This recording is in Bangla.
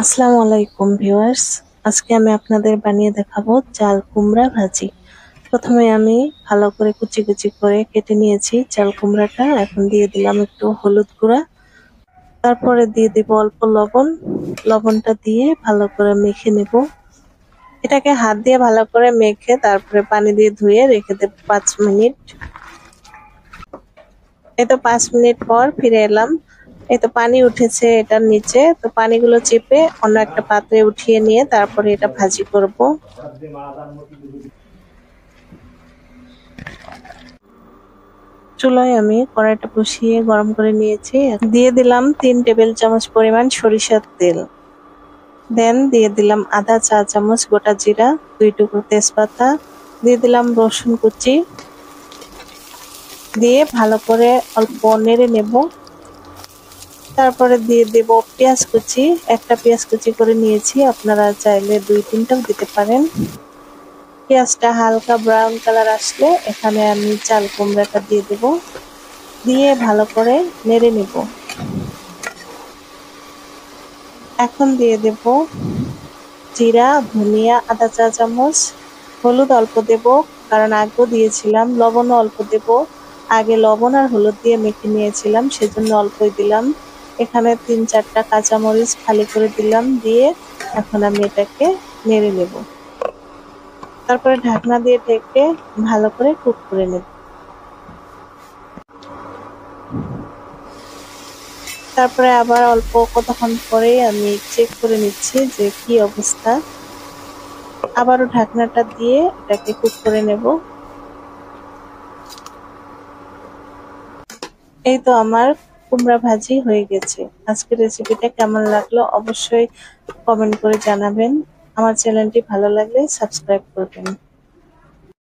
আসসালামু আলাইকুম ভিউয়ার্স। আজকে আমি আপনাদের বানিয়ে দেখাবো চাল কুমড়া ভাজি। প্রথমে আমি ভালো করে কুচি কুচি করে কেটে নিয়েছি চাল কুমড়াটা। এখন দিয়ে দিলাম একটু হলুদ গুঁড়া, তারপরে দিয়ে দিব অল্প লবণ। লবণটা দিয়ে ভালো করে মেখে নেব। এটাকে হাত দিয়ে ভালো করে মেখে তারপরে পানি দিয়ে ধুয়ে রেখে দেব 5 মিনিট। এই তো 5 মিনিট পর ফিরে এলাম। এই তো পানি উঠেছে এটার নিচে, তো পানিগুলো চেপে অন্য একটা পাত্রে উঠিয়ে নিয়ে তারপরে এটা ভাজি করব। চুলায় আমি কড়াইটা বসিয়ে গরম করে নিয়েছি। দিয়ে দিলাম 3 টেবিল চামচ পরিমাণ সরিষার তেল। দেন দিয়ে দিলাম আধা চা চামচ গোটা জিরা, 2 টুকরো তেজপাতা, দিয়ে দিলাম রসুন কুচি, দিয়ে ভালো করে অল্প নেড়ে নেব। তারপরে দিয়ে দেব পেঁয়াজ কুচি। একটা পেঁয়াজ কুচি করে নিয়েছি, আপনারা চাইলে 2-3টাও দিতে পারেন। পেঁয়াজটা হালকা ব্রাউন কালার আসলে এখানে আমি চাল কুমড়াটা দিয়ে দেব, দিয়ে ভালো করে নেড়ে নেব। এখন দিয়ে দেব জিরা, ধনিয়া আধা চা চামচ, হলুদ অল্প দেব কারণ আগেও দিয়েছিলাম, লবণও অল্প দেব। আগে লবণ আর হলুদ দিয়ে মেখে নিয়েছিলাম, সেজন্য অল্পই দিলাম। এখানে 3-4টা কাঁচামরিচ ফালি করে দিলাম, দিয়ে এখন আমি এটাকে নেড়ে নেব। তারপরে ঢাকনা দিয়ে ঢেকে ভালো করে কুক করে নেব। তারপরে আবার অল্প কতক্ষণ পরেই আমি চেক করে নিচ্ছি যে কি অবস্থা। আবারও ঢাকনাটা দিয়ে এটাকে কুক করে নেব। এই তো আমার কুমড়া ভাজি হয়ে গেছে। আজকের রেসিপিটা কেমন লাগলো অবশ্যই কমেন্ট করে জানাবেন। আমার চ্যানেলটি ভালো লাগলে সাবস্ক্রাইব করবেন।